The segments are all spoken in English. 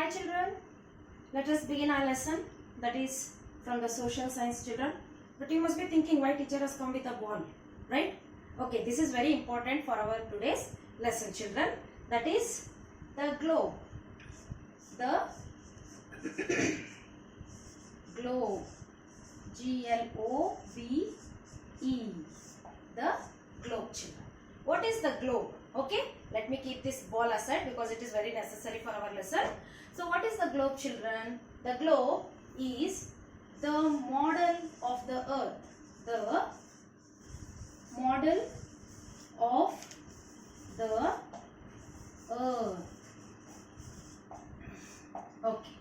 Hi children, let us begin our lesson, that is from the social science children. But you must be thinking why teacher has come with a ball, right? Okay, this is very important for our today's lesson children, that is the globe. The globe, G-L-O-B-E, the globe children. What is the globe? Okay, let me keep this ball aside because it is very necessary for our lesson. So what is the globe children? The globe is the model of the earth. The model of the earth. Okay.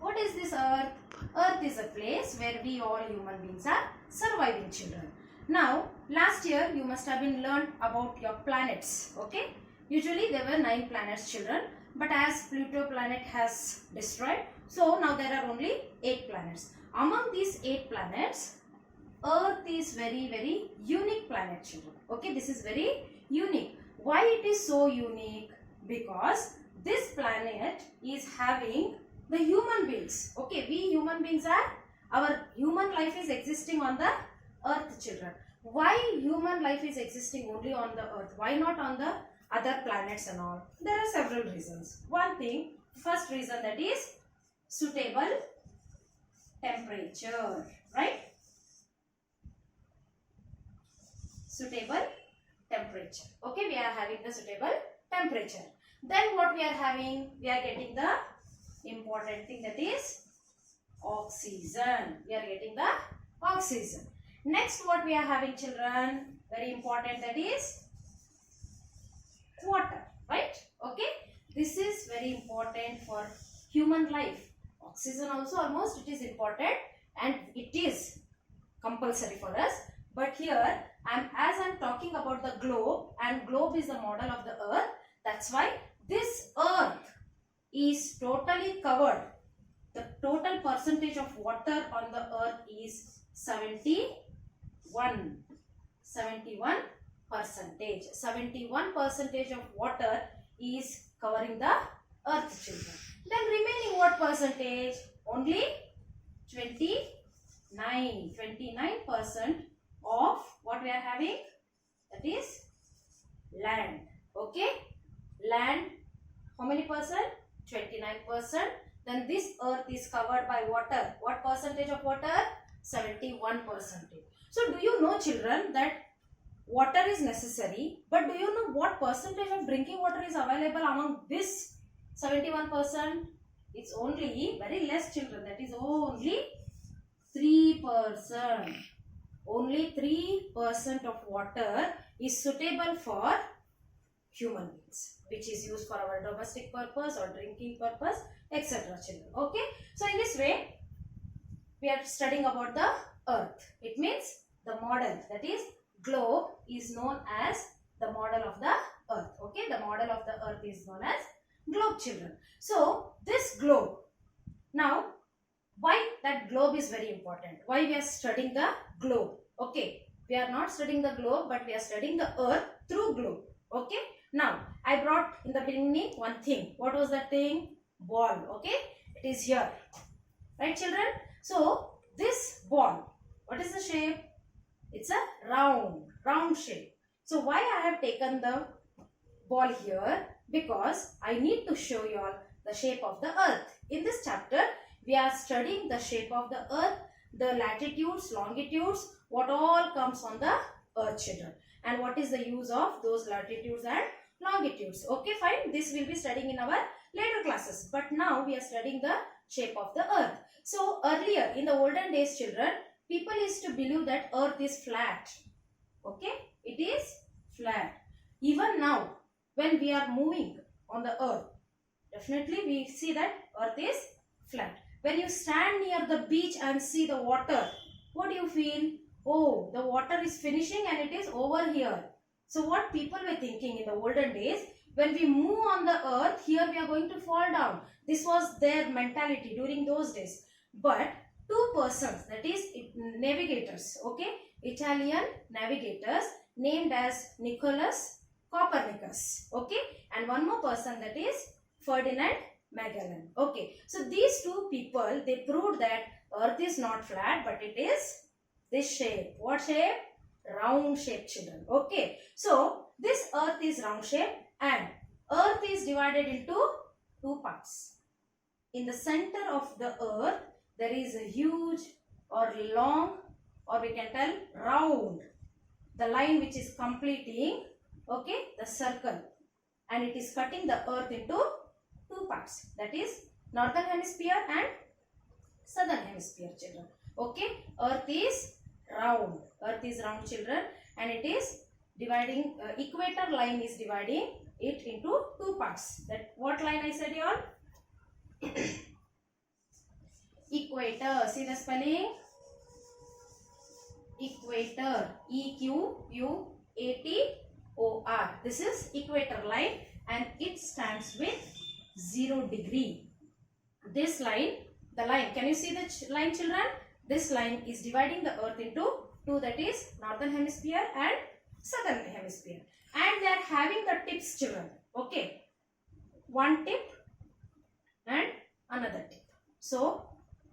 What is this earth? Earth is a place where we all human beings are surviving children. Now, last year you must have been learned about your planets. Okay. Usually there were 9 planets children. But as Pluto planet has destroyed, so now there are only 8 planets. Among these 8 planets, Earth is very unique planet children. Okay, this is very unique. Why it is so unique? Because this planet is having the human beings. Okay, we human beings our human life is existing on the Earth children. Why human life is existing only on the Earth? Why not on the other planets and all? There are several reasons. One thing, first reason, that is suitable temperature, right? Suitable temperature. Okay, we are having the suitable temperature. Then what we are having? We are getting the important thing, that is oxygen. We are getting the oxygen. Next, what we are having children? Very important, that is water, right? Okay, this is very important for human life. Oxygen also almost it is important and it is compulsory for us. But here as I'm talking about the globe, and globe is the model of the earth, that's why this earth is totally covered. The total percentage of water on the earth is 71%. 71% of water is covering the earth children. Then remaining what percentage? Only 29% of what we are having, that is land. Okay, land, how many percent? 29%. Then this earth is covered by water. What percentage of water? 71%. So do you know children that water is necessary, but do you know what percentage of drinking water is available among this 71%? It's only very less children, that is only 3%. Only 3% of water is suitable for human beings, which is used for our domestic purpose or drinking purpose, etc. children. Okay, so in this way we are studying about the earth. It means the model, that is globe, is known as the model of the earth. Okay, the model of the earth is known as globe children. So this globe, now why that globe is very important? Why we are studying the globe? Okay, we are not studying the globe, but we are studying the earth through globe. Okay, now I brought in the beginning one thing. What was that thing? Ball. Okay, it is here, right children? So this ball, what is the shape? It's a round shape. So why I have taken the ball here? Because I need to show you all the shape of the earth. In this chapter, we are studying the shape of the earth, the latitudes, longitudes, what all comes on the earth children, and what is the use of those latitudes and longitudes. Okay, fine. This will be studying in our later classes. But now we are studying the shape of the earth. So earlier in the olden days children, people used to believe that earth is flat. Okay, it is flat. Even now when we are moving on the earth, definitely we see that earth is flat. When you stand near the beach and see the water, what do you feel? Oh, the water is finishing and it is over here. So what people were thinking in the olden days, when we move on the earth, here we are going to fall down. This was their mentality during those days. But 2 persons, that is navigators, okay, Italian navigators named as Nicholas Copernicus, okay, and one more person, that is Ferdinand Magellan. Okay, so these two people, they proved that Earth is not flat, but it is this shape. What shape? Round shape, children. Okay, so this Earth is round shape and Earth is divided into two parts. In the center of the Earth, there is a huge or long, or we can tell round, the line which is completing, okay, the circle, and it is cutting the Earth into two parts, that is northern hemisphere and southern hemisphere, children. Okay, Earth is round, children, and it is dividing, equator line is dividing it into two parts. That what line I said, y'all? Equator. See the spelling? Equator. E-Q-U-A-T-O-R. This is equator line and it stands with 0 degree. This line, the line, can you see the line, children? This line is dividing the Earth into two, that is northern hemisphere and southern hemisphere. And they are having the tips, children. Okay. One tip and another tip. So,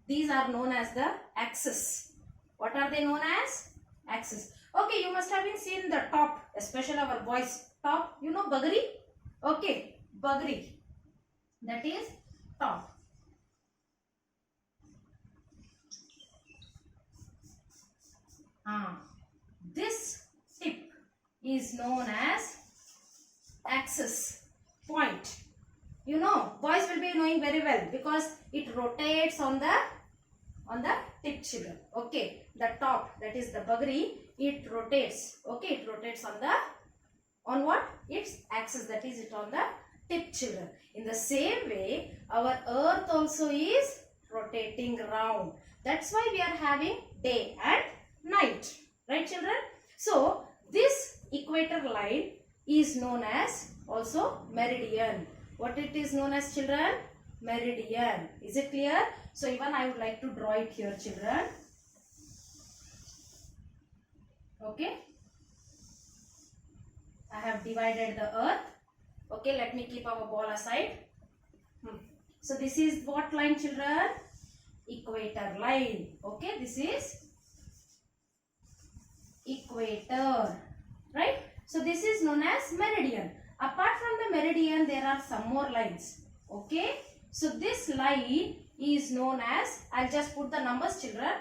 these are known as the axis. What are they known as? Axis. Okay, you must have been seen the top, especially our boys top. You know Bagri? Okay, Bagri. That is top. This tip is known as axis point. You know, boys will be knowing very well because it rotates on the tip, children. Okay, the top, that is the Bagri, it rotates. Okay, it rotates on what? Its axis, that is it on the tip, children. In the same way, our Earth also is rotating round. That's why we are having day and night, right, children? So this equator line is known as also meridian. What it is known as, children? Meridian. Is it clear? So even I would like to draw it here, children. Okay, I have divided the Earth. Okay, let me keep our ball aside. So this is what line, children? Equator line. Okay, this is equator, right? So this is known as meridian. Apart from the meridian, there are some more lines. Okay, so this line is known as, I'll just put the numbers, children.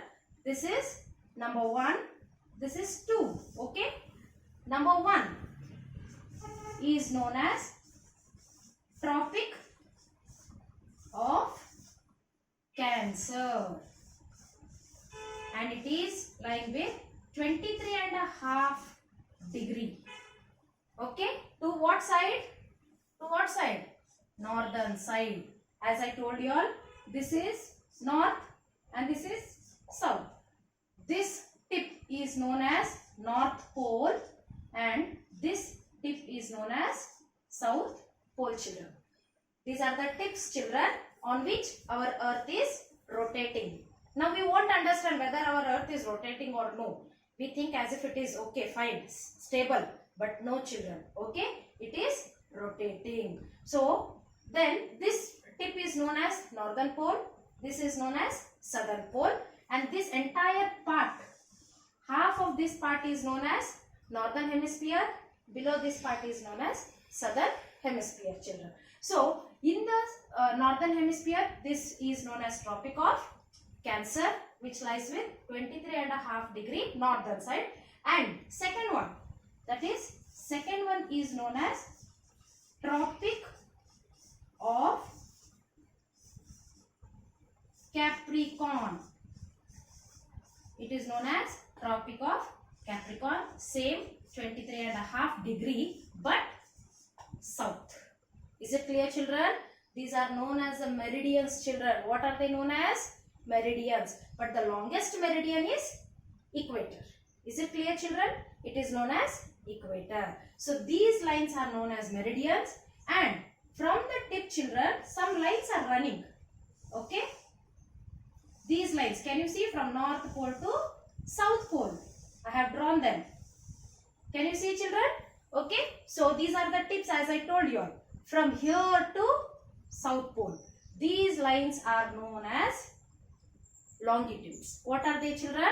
This is number 1, this is 2. Okay, number 1 is known as Tropic of Cancer, and it is lying with 23.5 degree. Okay, to what side? To what side? Northern side. As I told you all, this is north and this is south. This tip is known as North Pole and this tip is known as South Pole, children. These are the tips, children, on which our Earth is rotating. Now we won't understand whether our Earth is rotating or no. We think as if it is okay, fine, stable. But no, children. Okay, it is rotating. So then this tip is known as northern pole. This is known as southern pole. And this entire part, half of this part is known as northern hemisphere. Below this part is known as southern hemisphere, children. So in the northern hemisphere, this is known as Tropic of Cancer, which lies with 23.5 degree northern side. And second one, that is second one is known as Tropic of Capricorn. It is known as Tropic of Capricorn, same 23.5 degree but south. Is it clear, children? These are known as the meridians, children. What are they known as? Meridians. But the longest meridian is equator. Is it clear, children? It is known as equator. So these lines are known as meridians, and from the tip, children, some lines are running. Okay? These lines, can you see from North Pole to South Pole? I have drawn them. Can you see, children? Okay? So these are the tips as I told you all. From here to South Pole. These lines are known as longitudes. What are they, children?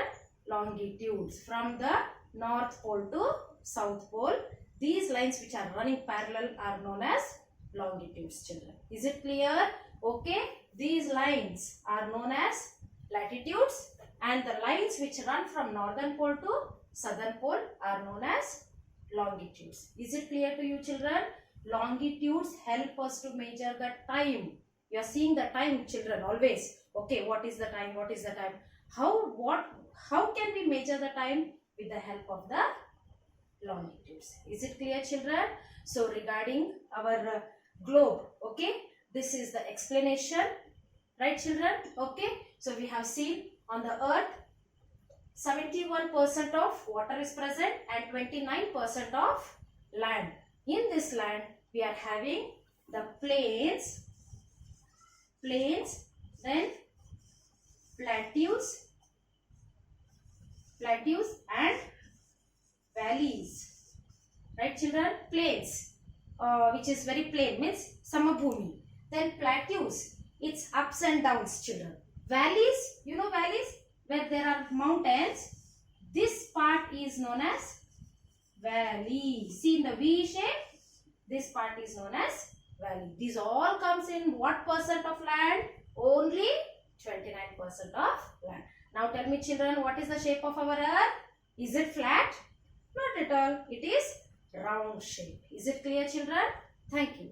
Longitudes. From the North Pole to South Pole, these lines which are running parallel are known as longitudes, children. Is it clear? Okay. These lines are known as latitudes, and the lines which run from Northern Pole to Southern Pole are known as longitudes. Is it clear to you, children? Longitudes help us to measure the time. You are seeing the time, children, always. Okay, what is the time? What is the time? How can we measure the time? With the help of the longitudes. Is it clear, children? So regarding our globe, okay, this is the explanation, right, children? Okay, so we have seen on the earth 71% of water is present and 29% of land. In this land we are having the plains, then plateaus and valleys, right, children? Plains, which is very plain, means samabhumi. Then plateaus, it's ups and downs, children. Valleys, you know valleys, where there are mountains. This part is known as valley. See, in the V shape, this part is known as valley. These all comes in what percent of land? Only 29% of land. Now tell me, children, what is the shape of our earth? Is it flat? Not at all. It is round shape. Is it clear, children? Thank you.